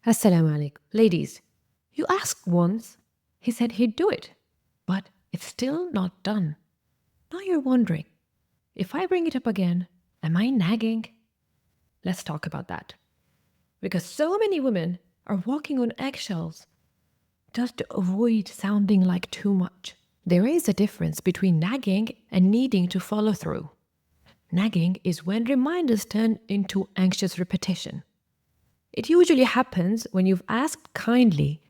Assalamu alaikum. Ladies, you asked once, he said he'd do it, but it's still not done. Now you're wondering, if I bring it up again, am I nagging? Let's talk about that. Because so many women are walking on eggshells just to avoid sounding like too much. There is a difference between nagging and needing to follow through. Nagging is when reminders turn into anxious repetition. It usually happens when you've asked kindly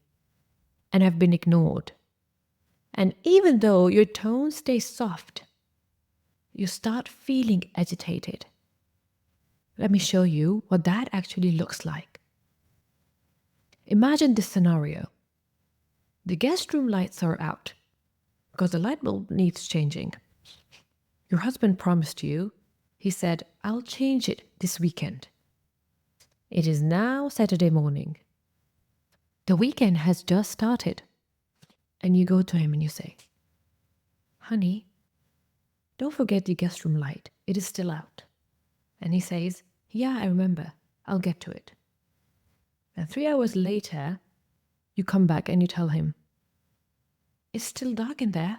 and have been ignored. And even though your tone stays soft, you start feeling agitated. Let me show you what that actually looks like. Imagine this scenario. The guest room lights are out because the light bulb needs changing. Your husband promised you. He said, I'll change it this weekend. It is now Saturday morning. The weekend has just started. And you go to him and you say, honey, don't forget the guest room light. It is still out. And he says, yeah, I remember. I'll get to it. And 3 hours later, you come back and you tell him, it's still dark in there.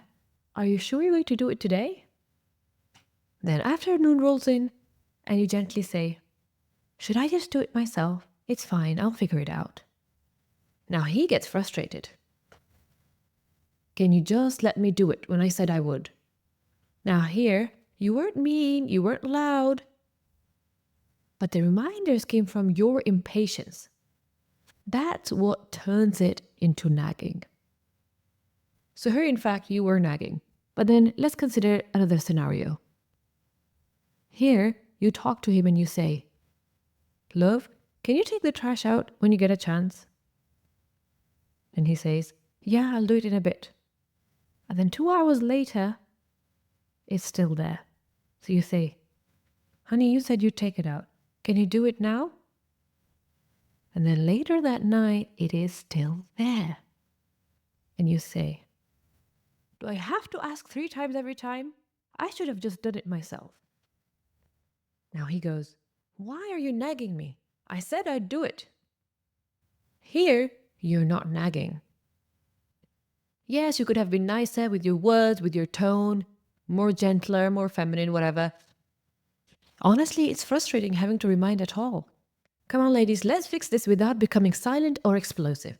Are you sure you're going to do it today? Then afternoon rolls in and you gently say, should I just do it myself? It's fine, I'll figure it out. Now he gets frustrated. Can you just let me do it when I said I would? Now here, you weren't mean, you weren't loud, but the reminders came from your impatience. That's what turns it into nagging. So here, in fact, you were nagging. But then let's consider another scenario. Here, you talk to him and you say, love, can you take the trash out when you get a chance? And he says, yeah, I'll do it in a bit. And then 2 hours later, it's still there. So you say, honey, you said you'd take it out. Can you do it now? And then later that night, it is still there. And you say, do I have to ask 3 times every time? I should have just done it myself. Now he goes, why are you nagging me? I said I'd do it. Here, you're not nagging. Yes, you could have been nicer with your words, with your tone, more gentler, more feminine, whatever. Honestly, it's frustrating having to remind at all. Come on, ladies, let's fix this without becoming silent or explosive.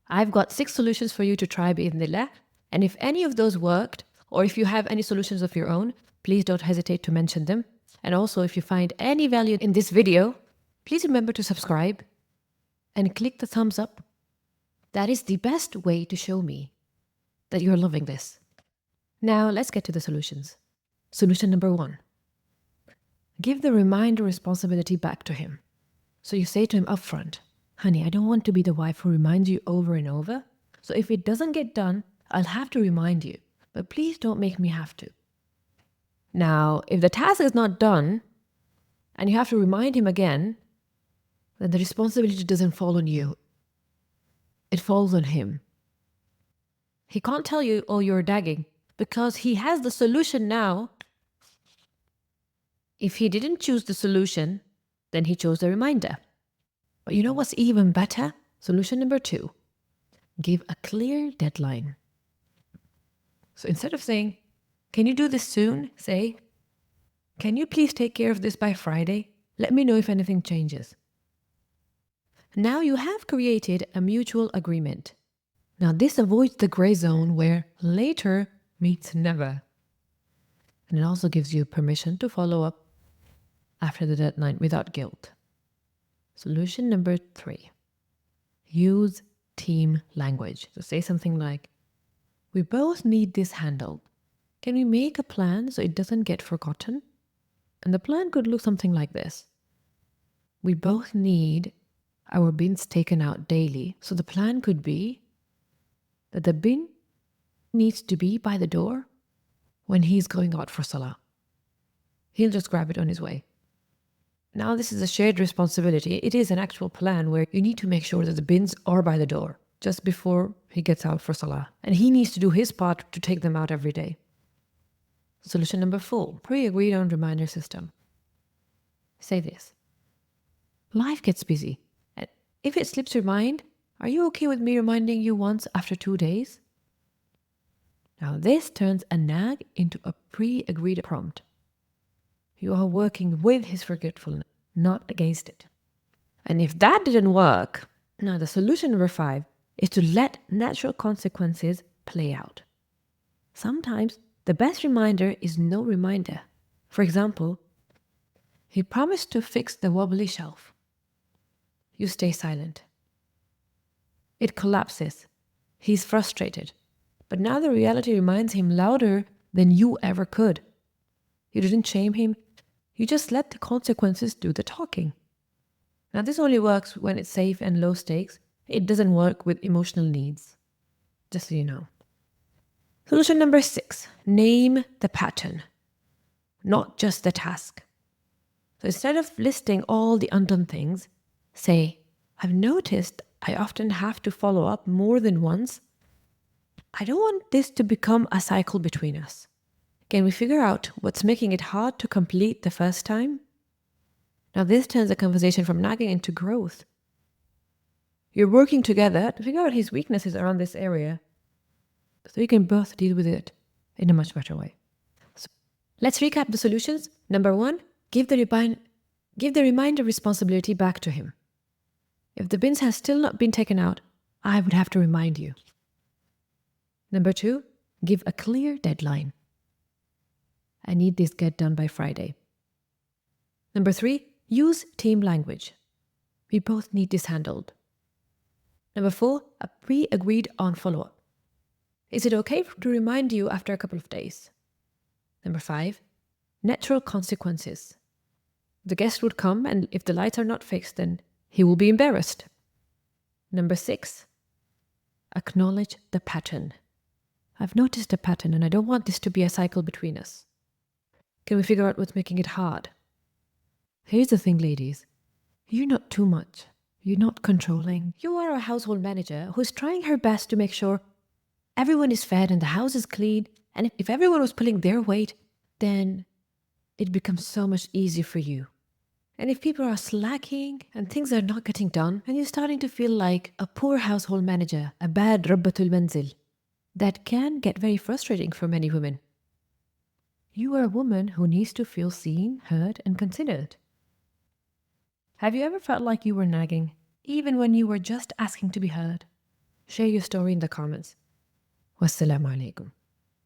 I've got 6 solutions for you to try bi'idhnillah, and if any of those worked, or if you have any solutions of your own, please don't hesitate to mention them. And also, if you find any value in this video, please remember to subscribe and click the thumbs up. That is the best way to show me that you're loving this. Now, let's get to the solutions. Solution number 1. Give the reminder responsibility back to him. So you say to him upfront, honey, I don't want to be the wife who reminds you over and over. So if it doesn't get done, I'll have to remind you. But please don't make me have to. Now, if the task is not done and you have to remind him again, then the responsibility doesn't fall on you. It falls on him. He can't tell you, oh, you're nagging, because he has the solution now. If he didn't choose the solution, then he chose the reminder. But you know what's even better? Solution number 2. Give a clear deadline. So instead of saying, can you do this soon? Say, can you please take care of this by Friday? Let me know if anything changes. Now you have created a mutual agreement. Now this avoids the gray zone where later meets never. And it also gives you permission to follow up after the deadline without guilt. Solution number 3. Use team language. So say something like, we both need this handled. Can we make a plan so it doesn't get forgotten? And the plan could look something like this. We both need our bins taken out daily. So the plan could be that the bin needs to be by the door when he's going out for salah. He'll just grab it on his way. Now this is a shared responsibility. It is an actual plan where you need to make sure that the bins are by the door just before he gets out for salah. And he needs to do his part to take them out every day. Solution number 4, pre-agreed on reminder system. Say this. Life gets busy if it slips your mind, are you okay with me reminding you once after 2 days? Now this turns a nag into a pre-agreed prompt. You are working with his forgetfulness, not against it. And if that didn't work, now the solution number 5 is to let natural consequences play out. Sometimes the best reminder is no reminder. For example, he promised to fix the wobbly shelf. You stay silent. It collapses. He's frustrated. But now the reality reminds him louder than you ever could. You didn't shame him. You just let the consequences do the talking. Now this only works when it's safe and low stakes. It doesn't work with emotional needs. Just so you know. Solution number 6. Name the pattern, not just the task. So instead of listing all the undone things, say, I've noticed I often have to follow up more than once. I don't want this to become a cycle between us. Can we figure out what's making it hard to complete the first time? Now this turns the conversation from nagging into growth. You're working together to figure out his weaknesses around this area so you can both deal with it in a much better way. So let's recap the solutions. Number 1, give the reminder responsibility back to him. If the bins has still not been taken out, I would have to remind you. Number 2, give a clear deadline. I need this get done by Friday. Number 3, use team language. We both need this handled. Number 4, a pre-agreed on follow-up. Is it okay to remind you after a couple of days? Number 5, natural consequences. The guest would come, and if the lights are not fixed, then he will be embarrassed. Number 6, acknowledge the pattern. I've noticed a pattern and I don't want this to be a cycle between us. Can we figure out what's making it hard? Here's the thing, ladies. You're not too much. You're not controlling. You are a household manager who's trying her best to make sure everyone is fed and the house is clean. And if everyone was pulling their weight, then it becomes so much easier for you. And if people are slacking and things are not getting done, and you're starting to feel like a poor household manager, a bad Rabbatul Manzil, that can get very frustrating for many women. You are a woman who needs to feel seen, heard, and considered. Have you ever felt like you were nagging, even when you were just asking to be heard? Share your story in the comments. Wassalamu alaikum.